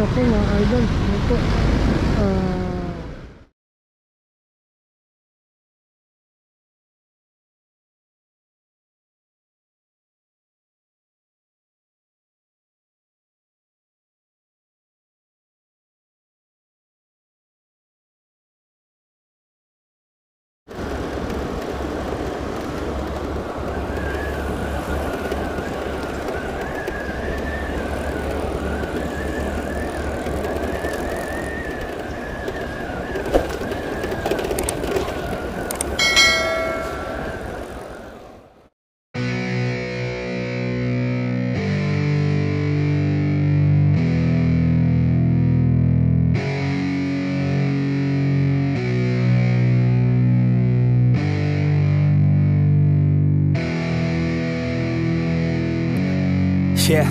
Ito po mga idol. Ito. Yeah,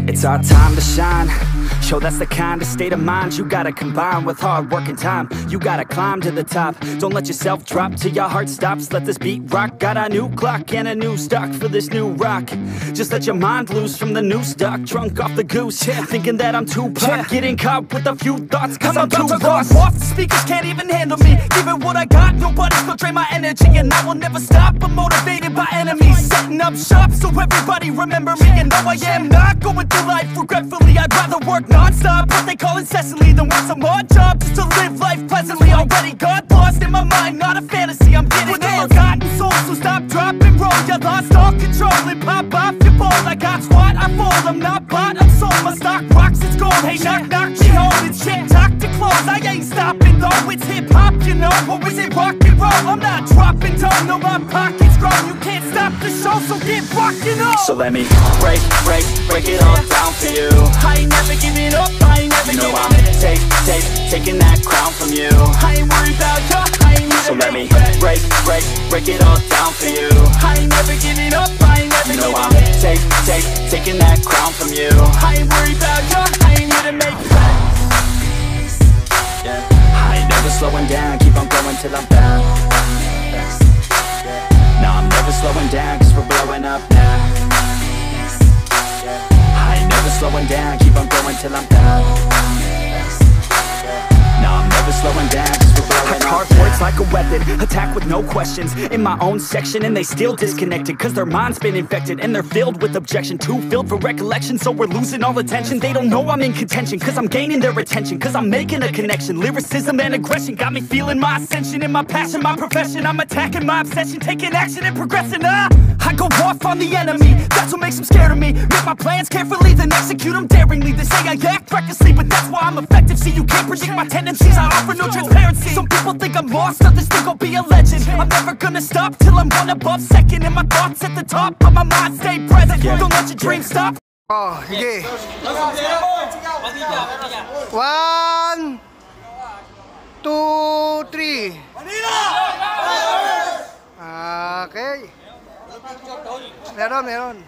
it's our time to shine. Show that's the kind of state of mind you gotta combine with hard work and time. You gotta climb to the top. Don't let yourself drop till your heart stops. Let this beat rock. Got a new clock and a new stock for this new rock. Just let your mind loose from the new stock. Drunk off the goose, yeah. Thinking that I'm too pop, yeah. Getting caught with a few thoughts cause I'm too lost. Off the speakers can't even handle me. Give it what I got, nobody's gonna drain my energy. And I will never stop, I'm motivated by enemies. Setting up shop so everybody remember me. And no, I am not going through life regretfully. I'd rather work non-stop, what they call incessantly, than work some odd job just to live life pleasantly. Already got lost in my mind, not a fantasy, I'm getting with a forgotten soul, so stop, drop, and roll. You lost all control and pop off your ball. I got squat, I fold, I'm not bought, I'm sold. My stock rocks, it's gold. Hey, knock, knock, she holding shit, talk to close. I ain't stopping though, it's hip-hop, you know. Or is it rock and roll? I'm not dropping tone, no, my pocket's grown. You can't stop the show, so get rockin' on. So let me break it all down for you. I ain't never giving up, I ain't never giving up. Taking that crown from you. I ain't worried about you, I ain't never. So let me break it all down for you. I ain't never giving up, I ain't never giving up. Taking that crown from you. I ain't worried about you, I ain't here to make friends. Yeah. I ain't never slowing down, keep on going till I'm down. No, I'm never slowing down cause we're blowing up now. I ain't never slowing down, keep on going till I'm down. No, I'm never slowing down cause we're blowing up. I carve words like a weapon, attack with no questions. In my own section and they still disconnected cause their mind's been infected and they're filled with objection. Too filled for recollection so we're losing all attention. They don't know I'm in contention cause I'm gaining their attention. Cause I'm making a connection, lyricism and aggression got me feeling my ascension. In my passion, my profession, I'm attacking my obsession. Taking action and progressing, I go off on the enemy, that's what makes them scared of me. Make my plans carefully, then execute them daringly. They say I act recklessly, but that's why I'm effective. See, you can't predict my tendencies, I offer no transparency. Some people think I'm lost, others think I'll be a legend. I'm never gonna stop till I'm one above second. And my thoughts at the top, but my mind stay present. Don't let your dreams stop. Oh, sige. 1, 2, 3. Okay. Meron.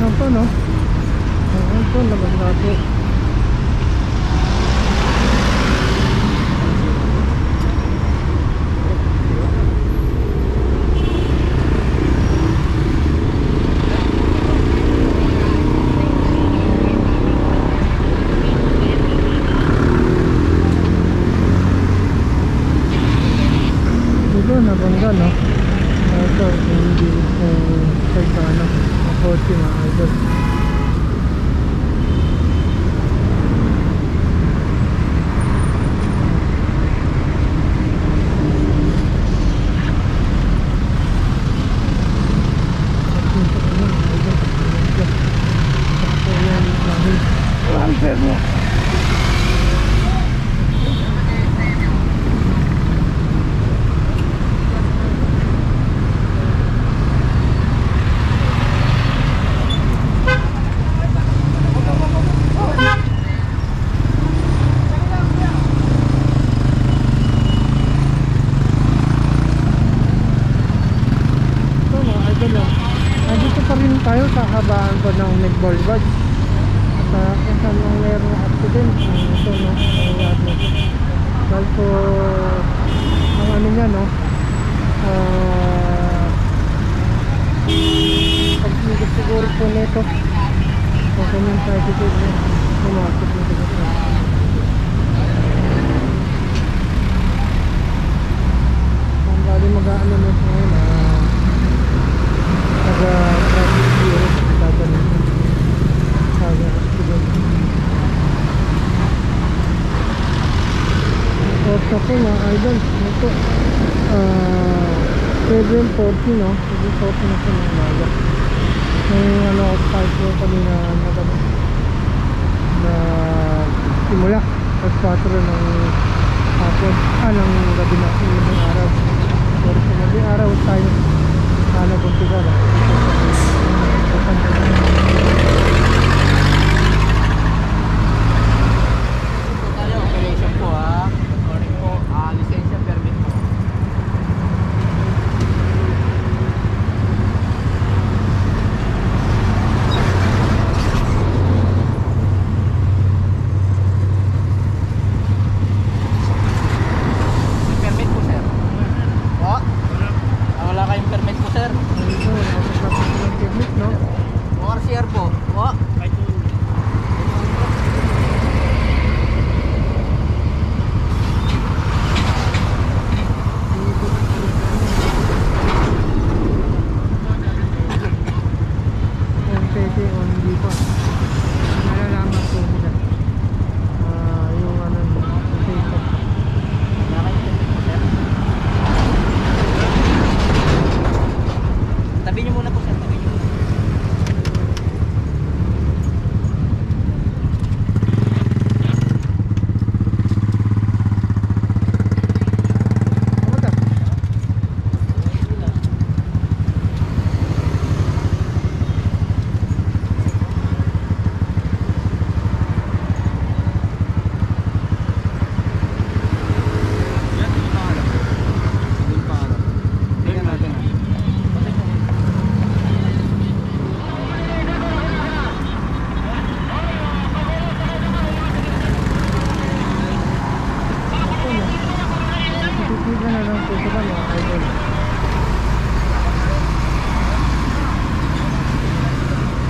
Apa no? Ito labas natin. Dito nabangga no? Ito hindi sa ano kotse mga idol. tayo sa habaan po ng Midball Lodge. At kung saan nang mayroong accident, ito no, nangyayari nito. Dahil po, ang ano niya no, pagsigit siguro po nito. Kung kanyang side ito, pumasok nito po. Kung bali mag-ano nito ngayon, traffic view dapat nito sabi accident. Oto po mga idol ito 7:40 no, 7:40 na po ng umaga. May ano park po kami na simula at 4 ng hapon ng gabi na ng araw. Pero sa gabi araw tayo naguntiga na tayo operation po ha. Good morning po. Lisensya permit po. Permit po sir. Po? Wala kayong permit po sir. no? RCR po. Po? Tabi niyo muna po sir. Tabi niyo muna.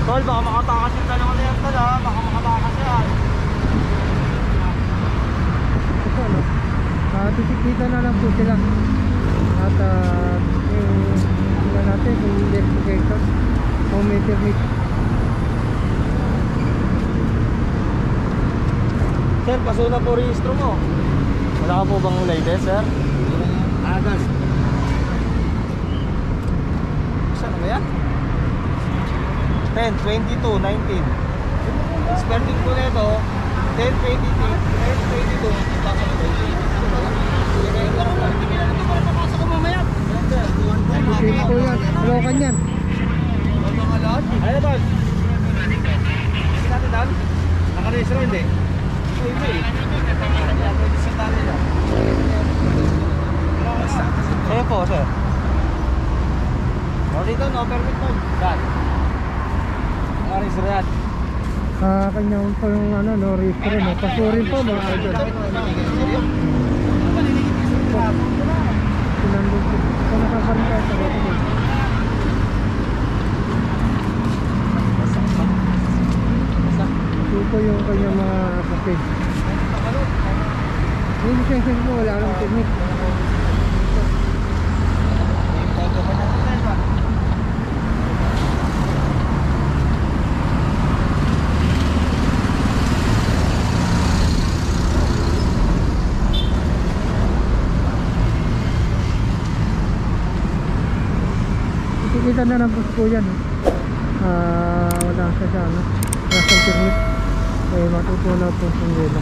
Tol, baka makatakas yung dalawang na yan tol ha. Baka makatakas yan. Ito no, titikita na lang po sila at tingnan natin kung investigation kung may permit. Sir, paso na po rehistro mo. Wala ka po bang latest sir? Agas. Saan ba yan? 10, 22, 19. Spending po na ito 10, 22, 10, 22. Sige po yan, lokan yan. Ano ba? Hindi natin daan? Naka-register hindi? Iba eh. Pwede sa daan nila. Sa'yo po sir. O dito no permit mo. Saan? Naka-register yan. Kanyang po yung ano no, registro no, pasurin po mga idol. Sinandun po, kung nakakaroon kayo sa roto. Ito po yung kanyang mga kapit. Yung lisensya mo, wala nang technique. Kita na ng bus po yan. Wala siya ano, nasa permit. Kaya matutunaw po sa yelo.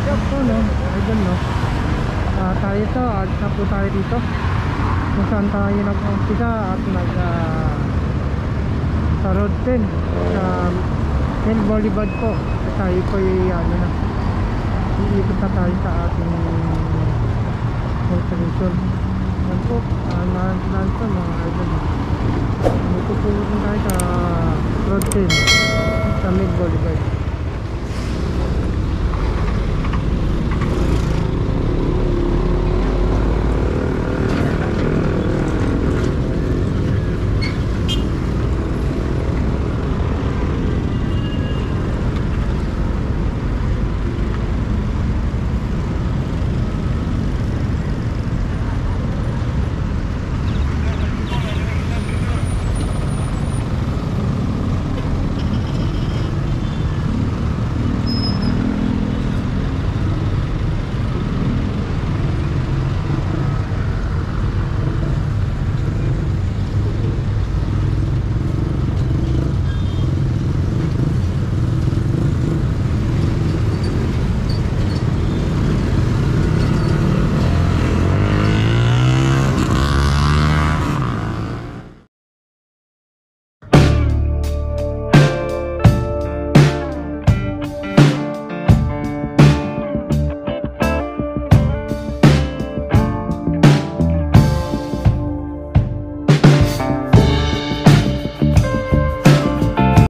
Yup po no, idol no. Tayo ito, alis na po tayo dito. Kung saan tayo nag-umpisa at sa road 10 sa Hill Boulevard po. Tayo po yung ano na, iikot na tayo sa ating destination. Yan po, nandito mga idol. pupunta tayo sa Road 10 sa Mid Boulevard.